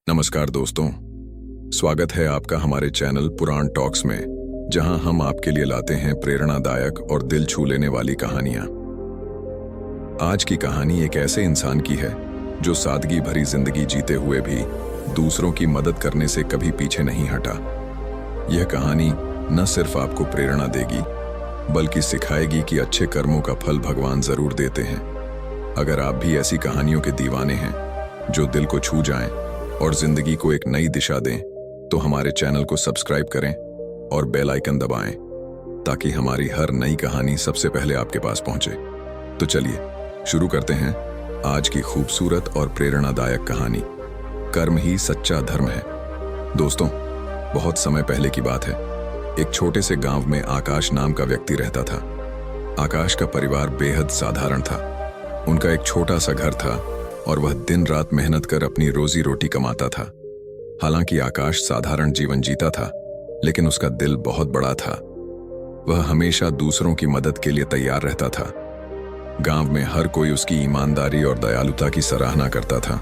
नमस्कार दोस्तों, स्वागत है आपका हमारे चैनल पुराण टॉक्स में, जहां हम आपके लिए लाते हैं प्रेरणादायक और दिल छू लेने वाली कहानियां। आज की कहानी एक ऐसे इंसान की है जो सादगी भरी जिंदगी जीते हुए भी दूसरों की मदद करने से कभी पीछे नहीं हटा। यह कहानी न सिर्फ आपको प्रेरणा देगी, बल्कि सिखाएगी कि अच्छे कर्मों का फल भगवान जरूर देते हैं। अगर आप भी ऐसी कहानियों के दीवाने हैं जो दिल को छू जाएं और जिंदगी को एक नई दिशा दें, तो हमारे चैनल को सब्सक्राइब करें और बेल आइकन दबाएं ताकि हमारी हर नई कहानी सबसे पहले आपके पास पहुंचे। तो चलिए शुरू करते हैं आज की खूबसूरत और प्रेरणादायक कहानी, कर्म ही सच्चा धर्म है। दोस्तों, बहुत समय पहले की बात है। एक छोटे से गांव में आकाश नाम का व्यक्ति रहता था। आकाश का परिवार बेहद साधारण था। उनका एक छोटा सा घर था और वह दिन रात मेहनत कर अपनी रोजी रोटी कमाता था। हालांकि आकाश साधारण जीवन जीता था, लेकिन उसका दिल बहुत बड़ा था। वह हमेशा दूसरों की मदद के लिए तैयार रहता था। गांव में हर कोई उसकी ईमानदारी और दयालुता की सराहना करता था।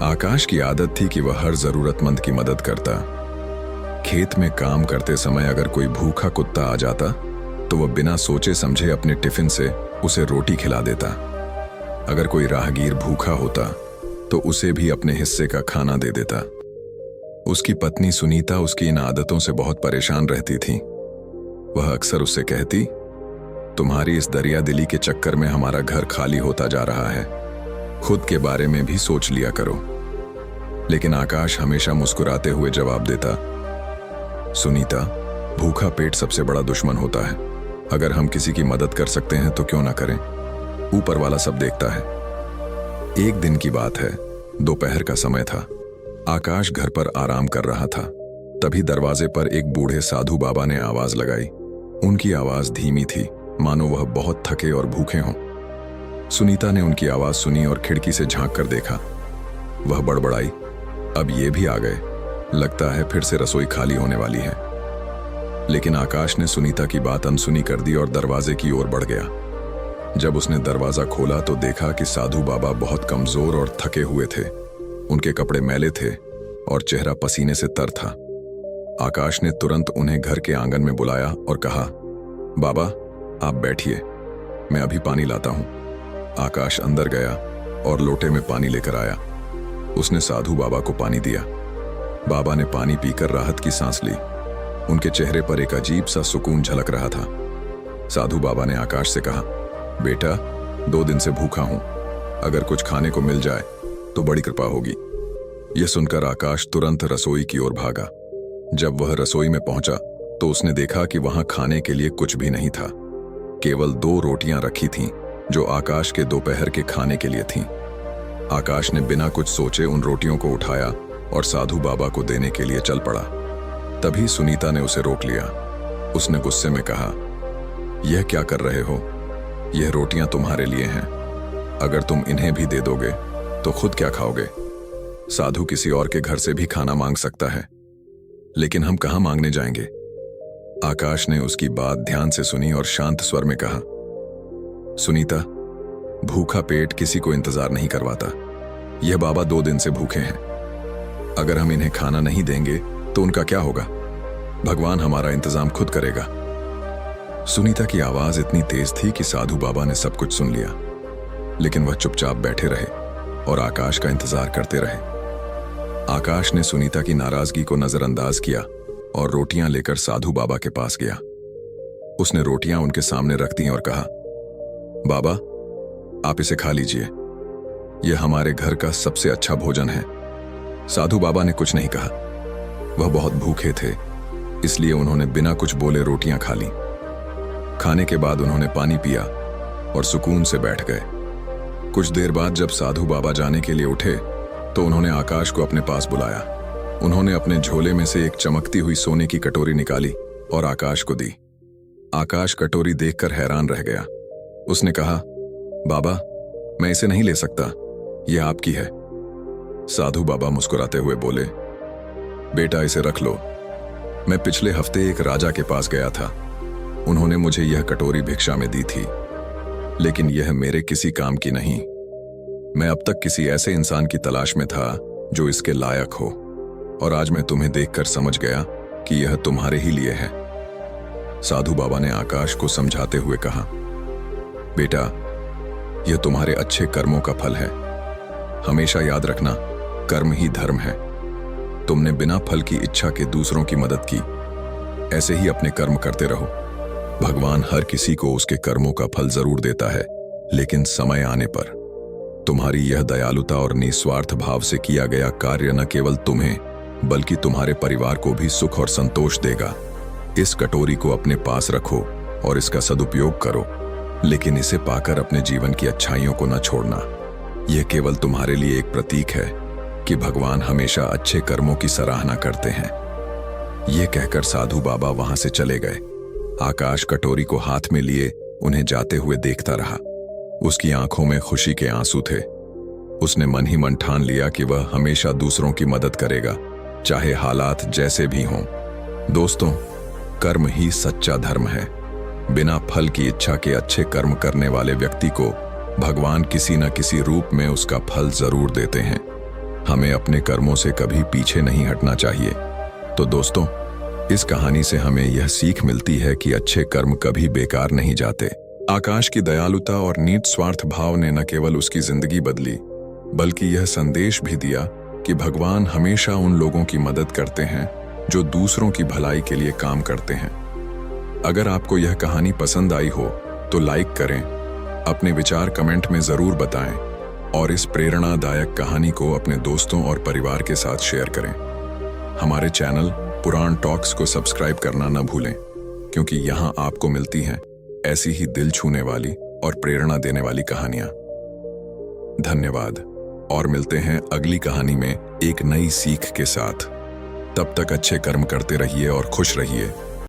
आकाश की आदत थी कि वह हर जरूरतमंद की मदद करता। खेत में काम करते समय अगर कोई भूखा कुत्ता आ जाता तो वह बिना सोचे समझे अपने टिफिन से उसे रोटी खिला देता। अगर कोई राहगीर भूखा होता तो उसे भी अपने हिस्से का खाना दे देता। उसकी पत्नी सुनीता उसकी इन आदतों से बहुत परेशान रहती थी। वह अक्सर उससे कहती, तुम्हारी इस दरियादिली के चक्कर में हमारा घर खाली होता जा रहा है, खुद के बारे में भी सोच लिया करो। लेकिन आकाश हमेशा मुस्कुराते हुए जवाब देता, सुनीता, भूखा पेट सबसे बड़ा दुश्मन होता है। अगर हम किसी की मदद कर सकते हैं तो क्यों ना करें, ऊपर वाला सब देखता है। एक दिन की बात है, दोपहर का समय था। आकाश घर पर आराम कर रहा था। तभी दरवाजे पर एक बूढ़े साधु बाबा ने आवाज लगाई। उनकी आवाज धीमी थी, मानो वह बहुत थके और भूखे हों। सुनीता ने उनकी आवाज सुनी और खिड़की से झांक कर देखा। वह बड़बड़ाई, अब ये भी आ गए, लगता है फिर से रसोई खाली होने वाली है। लेकिन आकाश ने सुनीता की बात अनसुनी कर दी और दरवाजे की ओर बढ़ गया। जब उसने दरवाजा खोला तो देखा कि साधु बाबा बहुत कमजोर और थके हुए थे। उनके कपड़े मैले थे और चेहरा पसीने से तर था। आकाश ने तुरंत उन्हें घर के आंगन में बुलाया और कहा, बाबा, आप बैठिए, मैं अभी पानी लाता हूं। आकाश अंदर गया और लोटे में पानी लेकर आया। उसने साधु बाबा को पानी दिया। बाबा ने पानी पीकर राहत की सांस ली। उनके चेहरे पर एक अजीब सा सुकून झलक रहा था। साधु बाबा ने आकाश से कहा, बेटा, 2 दिन से भूखा हूं, अगर कुछ खाने को मिल जाए तो बड़ी कृपा होगी। यह सुनकर आकाश तुरंत रसोई की ओर भागा। जब वह रसोई में पहुंचा तो उसने देखा कि वहां खाने के लिए कुछ भी नहीं था। केवल 2 रोटियां रखी थीं जो आकाश के दोपहर के खाने के लिए थीं। आकाश ने बिना कुछ सोचे उन रोटियों को उठाया और साधु बाबा को देने के लिए चल पड़ा। तभी सुनीता ने उसे रोक लिया। उसने गुस्से में कहा, यह क्या कर रहे हो? यह रोटियां तुम्हारे लिए हैं। अगर तुम इन्हें भी दे दोगे तो खुद क्या खाओगे? साधु किसी और के घर से भी खाना मांग सकता है, लेकिन हम कहां मांगने जाएंगे? आकाश ने उसकी बात ध्यान से सुनी और शांत स्वर में कहा, सुनीता, भूखा पेट किसी को इंतजार नहीं करवाता। यह बाबा 2 दिन से भूखे हैं। अगर हम इन्हें खाना नहीं देंगे तो उनका क्या होगा? भगवान हमारा इंतजाम खुद करेगा। सुनीता की आवाज इतनी तेज थी कि साधु बाबा ने सब कुछ सुन लिया, लेकिन वह चुपचाप बैठे रहे और आकाश का इंतजार करते रहे। आकाश ने सुनीता की नाराजगी को नजरअंदाज किया और रोटियां लेकर साधु बाबा के पास गया। उसने रोटियां उनके सामने रख दी और कहा, बाबा, आप इसे खा लीजिए, यह हमारे घर का सबसे अच्छा भोजन है। साधु बाबा ने कुछ नहीं कहा। वह बहुत भूखे थे, इसलिए उन्होंने बिना कुछ बोले रोटियां खा ली। खाने के बाद उन्होंने पानी पिया और सुकून से बैठ गए। कुछ देर बाद जब साधु बाबा जाने के लिए उठे तो उन्होंने आकाश को अपने पास बुलाया। उन्होंने अपने झोले में से एक चमकती हुई सोने की कटोरी निकाली और आकाश को दी। आकाश कटोरी देखकर हैरान रह गया। उसने कहा, बाबा, मैं इसे नहीं ले सकता, यह आपकी है। साधु बाबा मुस्कुराते हुए बोले, बेटा, इसे रख लो। मैं पिछले हफ्ते एक राजा के पास गया था। उन्होंने मुझे यह कटोरी भिक्षा में दी थी, लेकिन यह मेरे किसी काम की नहीं। मैं अब तक किसी ऐसे इंसान की तलाश में था जो इसके लायक हो, और आज मैं तुम्हें देखकर समझ गया कि यह तुम्हारे ही लिए है। साधु बाबा ने आकाश को समझाते हुए कहा, बेटा, यह तुम्हारे अच्छे कर्मों का फल है। हमेशा याद रखना, कर्म ही धर्म है। तुमने बिना फल की इच्छा के दूसरों की मदद की, ऐसे ही अपने कर्म करते रहो। भगवान हर किसी को उसके कर्मों का फल जरूर देता है, लेकिन समय आने पर तुम्हारी यह दयालुता और निस्वार्थ भाव से किया गया कार्य न केवल तुम्हें बल्कि तुम्हारे परिवार को भी सुख और संतोष देगा। इस कटोरी को अपने पास रखो और इसका सदुपयोग करो, लेकिन इसे पाकर अपने जीवन की अच्छाइयों को न छोड़ना। यह केवल तुम्हारे लिए एक प्रतीक है कि भगवान हमेशा अच्छे कर्मों की सराहना करते हैं। यह कहकर साधु बाबा वहां से चले गए। आकाश कटोरी को हाथ में लिए उन्हें जाते हुए देखता रहा। उसकी आंखों में खुशी के आंसू थे। उसने मन ही मन ठान लिया कि वह हमेशा दूसरों की मदद करेगा, चाहे हालात जैसे भी हों। दोस्तों, कर्म ही सच्चा धर्म है। बिना फल की इच्छा के अच्छे कर्म करने वाले व्यक्ति को भगवान किसी न किसी रूप में उसका फल जरूर देते हैं। हमें अपने कर्मों से कभी पीछे नहीं हटना चाहिए। तो दोस्तों, इस कहानी से हमें यह सीख मिलती है कि अच्छे कर्म कभी बेकार नहीं जाते। आकाश की दयालुता और निस्वार्थ भाव ने न केवल उसकी जिंदगी बदली, बल्कि यह संदेश भी दिया कि भगवान हमेशा उन लोगों की मदद करते हैं जो दूसरों की भलाई के लिए काम करते हैं। अगर आपको यह कहानी पसंद आई हो तो लाइक करें, अपने विचार कमेंट में जरूर बताएं और इस प्रेरणादायक कहानी को अपने दोस्तों और परिवार के साथ शेयर करें। हमारे चैनल पुराण टॉक्स को सब्सक्राइब करना न भूलें, क्योंकि यहाँ आपको मिलती हैं ऐसी ही दिल छूने वाली और प्रेरणा देने वाली कहानियां। धन्यवाद, और मिलते हैं अगली कहानी में एक नई सीख के साथ। तब तक अच्छे कर्म करते रहिए और खुश रहिए।